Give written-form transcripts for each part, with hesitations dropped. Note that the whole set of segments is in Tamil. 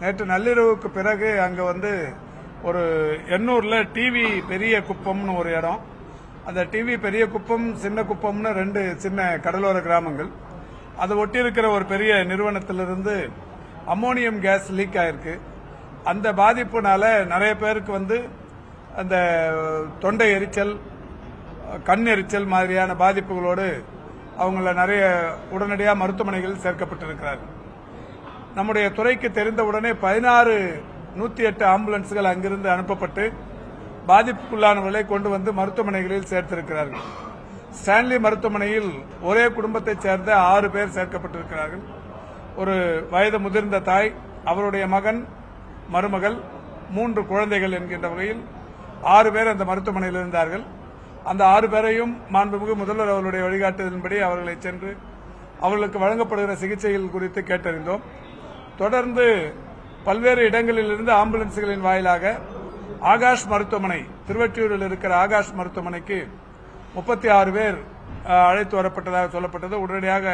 நேற்று நள்ளிரவுக்கு பிறகு அங்கே வந்து ஒரு எண்ணூரில் டிவி பெரிய குப்பம்னு ஒரு இடம், அந்த டிவி பெரிய குப்பம் சின்ன குப்பம்னு 2 சின்ன கடலோர கிராமங்கள், அதை ஒட்டி இருக்கிற ஒரு பெரிய நிறுவனத்திலிருந்து அம்மோனியம் கேஸ் லீக் ஆயிருக்கு. அந்த பாதிப்புனால நிறைய பேருக்கு வந்து அந்த தொண்டை எரிச்சல், கண் எரிச்சல் மாதிரியான பாதிப்புகளோடு அவங்கள நிறைய உடனடியாக மருத்துவமனைகளில் சேர்க்கப்பட்டிருக்கிறார்கள். நம்முடைய துறைக்கு தெரிந்தவுடனே 16 108 ஆம்புலன்ஸ்கள் அங்கிருந்து அனுப்பப்பட்டு பாதிப்புக்குள்ளானவர்களை கொண்டு வந்து மருத்துவமனைகளில் சேர்த்திருக்கிறார்கள். ஸ்டான்லி மருத்துவமனையில் ஒரே குடும்பத்தைச் சேர்ந்த 6 பேர் சேர்க்கப்பட்டிருக்கிறார்கள். ஒரு வயது முதிர்ந்த தாய், அவருடைய மகன், மருமகள், 3 குழந்தைகள் என்கின்ற வகையில் 6 பேர் அந்த மருத்துவமனையில் இருந்தார்கள். அந்த 6 பேரையும் மாண்புமிகு முதல்வர் அவர்களுடைய வழிகாட்டுதலின்படி அவர்களை சென்று அவர்களுக்கு வழங்கப்படுகிற சிகிச்சைகள் குறித்து கேட்டறிந்தோம். தொடர்ந்து பல்வேறு இடங்களிலிருந்து ஆம்புலன்ஸ்களின் வாயிலாக ஆகாஷ் மருத்துவமனை, திருவொற்றியூரில் இருக்கிற ஆகாஷ் மருத்துவமனைக்கு 36 பேர் அழைத்து வரப்பட்டதாக சொல்லப்பட்டது. உடனடியாக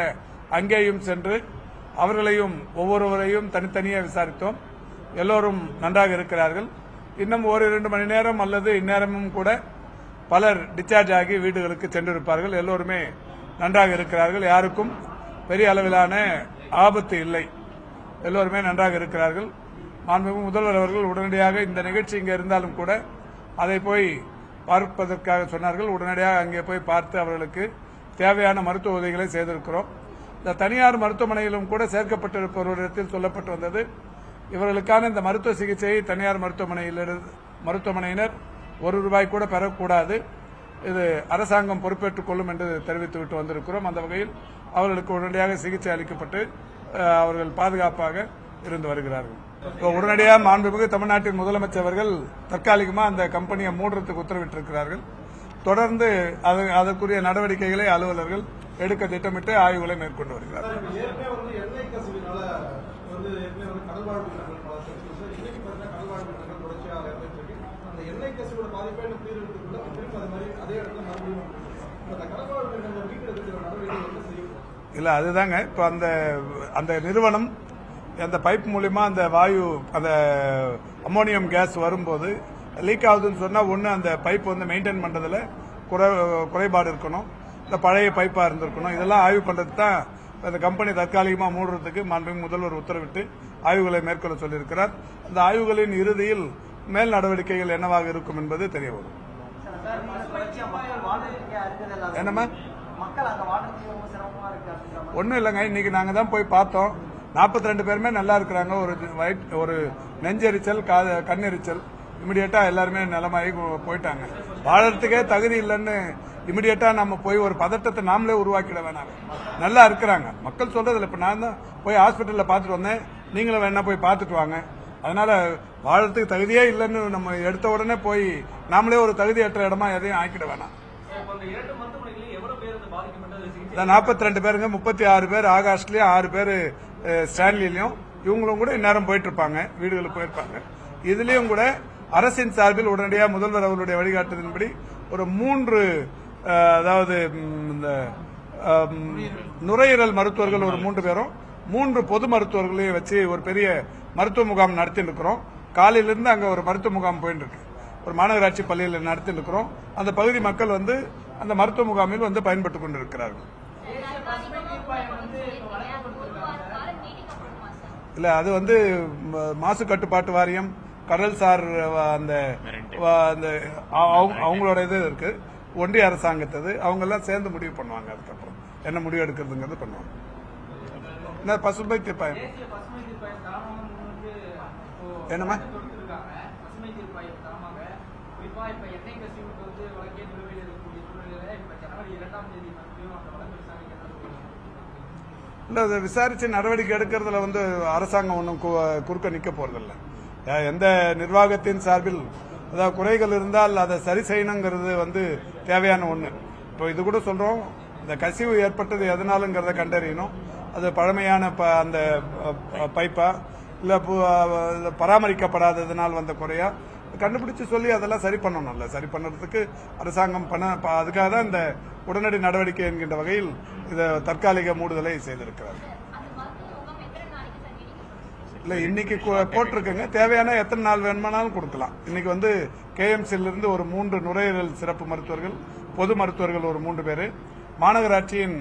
அங்கேயும் சென்று அவர்களையும் ஒவ்வொருவரையும் தனித்தனியே விசாரித்தோம். எல்லோரும் நன்றாக இருக்கிறார்கள். இன்னும் 1-2 மணி நேரம் அல்லது இந்நேரமும் கூட பலர் டிஸ்சார்ஜ் ஆகி வீடுகளுக்கு சென்றிருப்பார்கள். எல்லோருமே நன்றாக இருக்கிறார்கள். யாருக்கும் பெரிய அளவிலான ஆபத்து இல்லை. எல்லோருமே நன்றாக இருக்கிறார்கள். மாண்புமிகு முதல்வர் அவர்கள் உடனடியாக இந்த நிகழ்ச்சி இங்கே இருந்தாலும் கூட அதை போய் பார்ப்பதற்காக சொன்னார்கள். உடனடியாக அங்கே போய் பார்த்து அவர்களுக்கு தேவையான மருத்துவ உதவிகளை செய்திருக்கிறோம். இந்த தனியார் மருத்துவமனையிலும் கூட சேர்க்கப்பட்டிருப்பவரிடத்தில் சொல்லப்பட்டு வந்தது, இவர்களுக்கான இந்த மருத்துவ சிகிச்சையை தனியார் மருத்துவமனையினர் ₹1 கூட பெறக்கூடாது, இது அரசாங்கம் பொறுப்பேற்றுக் கொள்ளும் என்று தெரிவித்துவிட்டு வந்திருக்கிறோம். அந்த வகையில் அவர்களுக்கு உடனடியாக சிகிச்சை அளிக்கப்பட்டு அவர்கள் பாதுகாப்பாக இருந்து வருகிறார்கள். உடனடியாக மாண்புமிகு தமிழ்நாட்டின் முதலமைச்சர் அவர்கள் தற்காலிகமாக அந்த கம்பெனியை மூடுறதுக்கு உத்தரவிட்டிருக்கிறார்கள். தொடர்ந்து அதற்குரிய நடவடிக்கைகளை அலுவலர்கள் எடுக்க திட்டமிட்டு ஆய்வுகளை மேற்கொண்டு வருகிறார்கள். இல்ல, அதுதாங்க இப்ப அந்த நிறுவனம் அந்த பைப் மூலமா அந்த வாயு, அந்த அம்மோனியம் கேஸ் வரும்போது லீக் ஆகுதுன்னு சொன்னா, ஒன்று அந்த பைப் வந்து மெயின்டைன் பண்றதுல குறைபாடு இருக்கணும், இந்த பழைய பைப்பா இருந்திருக்கணும். இதெல்லாம் ஆய்வு பண்றது தான் அந்த கம்பெனி தற்காலிகமாக மூடுறதுக்கு மாண்புமிகு முதல்வர் உத்தரவிட்டு ஆய்வுகளை மேற்கொள்ள சொல்லியிருக்கிறார். அந்த ஆய்வுகளின் இறுதியில் மேல் நடவடிக்கைகள் என்னவாக இருக்கும் என்பது தெரிய வரும். என்னமா ஒன்றும் இல்லைங்க, இன்னைக்கு நாங்கள் தான் போய் பார்த்தோம். 42 பேருமே நல்லா இருக்கிறாங்க. ஒரு நெஞ்செரிச்சல், கண்ணெரிச்சல், இமிடியேட்டா எல்லாருமே நலமாகி போயிட்டாங்க. வாழறதுக்கே தகுதி இல்லைன்னு இமிடியேட்டா நம்ம போய் ஒரு பதட்டத்தை நாமளே உருவாக்கிட வேணாம். நல்லா இருக்கிறாங்க, மக்கள் சொல்றதில்ல. இப்ப நான் தான் போய் ஹாஸ்பிட்டல்ல பார்த்துட்டு வந்தேன், நீங்களும் வேணா போய் பார்த்துட்டு வாங்க. அதனால வாழறதுக்கு தகுதியே இல்லைன்னு நம்ம எடுத்த உடனே போய் நாமளே ஒரு தகுதியற்ற இடமா எதையும் ஆக்கிட வேணாம். 42 பேருங்க, 36 பேர் ஆகாஷ்லயும், 6 பேர் ஸ்டான்லிலையும். இவங்களும் கூட இந்நேரம் போயிட்டு இருப்பாங்க, வீடுகளுக்கு போயிருப்பாங்க. இதுலயும் கூட அரசின் சார்பில் உடனடியாக முதல்வர் அவர்களுடைய வழிகாட்டுதலின்படி ஒரு 3 அதாவது இந்த நுரையீரல் மருத்துவர்கள் ஒரு 3 பேரும், 3 பொது மருத்துவர்களையும் வச்சு ஒரு பெரிய மருத்துவ முகாம் நடத்திட்டு இருக்கிறோம். காலையிலிருந்து அங்க ஒரு மருத்துவ முகாம் போயிட்டு இருக்கு, ஒரு மாநகராட்சி பள்ளியில் நடத்திட்டு இருக்கிறோம். அந்த பகுதி மக்கள் வந்து அந்த மருத்துவ முகாமில் வந்து பயன்பட்டுக் கொண்டிருக்கிறார்கள். இல்ல, அது வந்து மாசு கட்டுப்பாட்டு வாரியம், கடல்சார் அந்த அவங்களோட இது இருக்கு, ஒன்றிய அரசாங்கத்தது, அவங்க எல்லாம் சேர்ந்து முடிவு பண்ணுவாங்க. அதுக்கப்புறம் என்ன முடிவு எடுக்கிறதுங்கிறது பண்ணுவாங்க. பசுமை தீர்ப்பாயம் என்னமா இல்ல, அதை விசாரிச்சு நடவடிக்கை எடுக்கிறதுல வந்து அரசாங்கம் ஒன்றும் குறுக்க நிக்க போறதில்லை. எந்த நிர்வாகத்தின் சார்பில் அதாவது குறைகள் இருந்தால் அதை சரி செய்யணுங்கிறது வந்து தேவையான ஒண்ணு. இப்போ இது கூட சொல்றோம், இந்த கசிவு ஏற்பட்டது எதனாலுங்கிறத கண்டறியணும். அது பழமையான அந்த பைப்பா இல்ல பராமரிக்கப்படாததனால் வந்த குறையா கண்டுபிடிச்சு சொல்லி அதெல்லாம் சரி பண்ணணும்ல. சரி பண்ணுறதுக்கு அரசாங்கம் அதுக்காக தான் இந்த உடனடி நடவடிக்கை என்கின்ற வகையில் இதை தற்காலிக மூடுதலை செய்திருக்கிறார். இல்ல இன்னைக்கு போட்டிருக்குங்க. தேவையான எத்தனை நாள் வேணுமானாலும் கொடுக்கலாம். இன்னைக்கு வந்து KMCல இருந்து ஒரு 3 நுரையீரல் சிறப்பு மருத்துவர்கள், பொது மருத்துவர்கள் ஒரு 3 பேர், மாநகராட்சியின்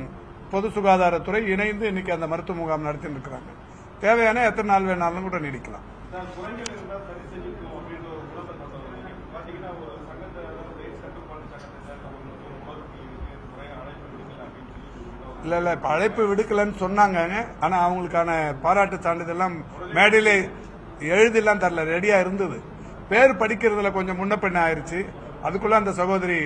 பொது சுகாதாரத்துறை இணைந்து இன்னைக்கு அந்த மருத்துவ முகாம் நடத்திட்டு இருக்கிறாங்க. தேவையான எத்தனை நாள் வேணாலும் கூட நீடிக்கலாம். இல்ல இப்ப அழைப்பு விடுக்கலன்னு சொன்னாங்க. ஆனா அவங்களுக்கான பாராட்டு சான்றிதழ் மேடையில எழுதிலாம் தரல, ரெடியா இருந்தது. பேர் படிக்கிறதுல கொஞ்சம் முன்ன பின்ன ஆயிருச்சு. அதுக்குள்ள அந்த சகோதரி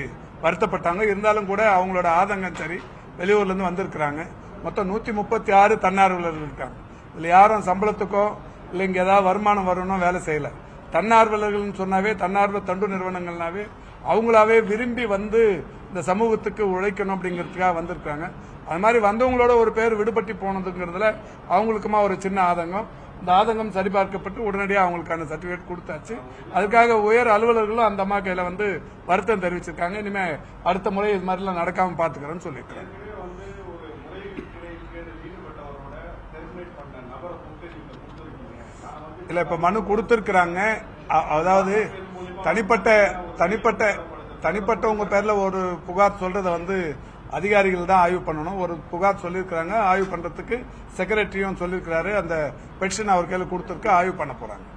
வருத்தப்பட்டாங்க. இருந்தாலும் கூட அவங்களோட ஆதங்கம் சரி, வெளியூர்ல இருந்து வந்திருக்கிறாங்க. மொத்தம் 136 தன்னார்வலர்கள் இருக்காங்க. இதுல யாரும் சம்பளத்துக்கோ இல்ல இங்க ஏதாவது வருமானம் வரணும் வேலை செய்யல. தன்னார்வலர்கள் சொன்னாவே, தன்னார்வ தொண்டு நிறுவனங்கள்னாவே அவங்களாவே விரும்பி வந்து இந்த சமூகத்துக்கு உழைக்கணும் அப்படிங்கிறதுக்காக வந்திருக்காங்க. அது மாதிரி வந்தவங்களோட ஒரு பேர் விடுபட்டு போனதுங்கிறதுல அவங்களுக்குமா ஒரு சின்ன ஆதங்கம். இந்த ஆதங்கம் சரிபார்க்கப்பட்டு உடனடியாக அவங்களுக்கான சர்டிபிகேட் கொடுத்தாச்சு. அதுக்காக உயர் அலுவலர்களும் அந்த அம்மா கையில வந்து வருத்தம் தெரிவிச்சிருக்காங்க. இனிமே அடுத்த முறை இது மாதிரிலாம் நடக்காம பாத்துக்கிறேன்னு சொல்லியிருக்காங்க. இல்ல இப்ப மனு கொடுத்திருக்கிறாங்க. அதாவது தனிப்பட்ட உங்க பேர்ல ஒரு புகார் சொல்றத வந்து அதிகாரிகள் தான் ஆய்வு பண்ணணும். ஒரு புகார் சொல்லியிருக்கிறாங்க, ஆய்வு பண்றதுக்கு செக்ரட்டரியும் சொல்லியிருக்கிறாரு. அந்த பெட்டிஷன் அவர் கையில கொடுத்திருக்கு, ஆய்வு பண்ண போறாங்க.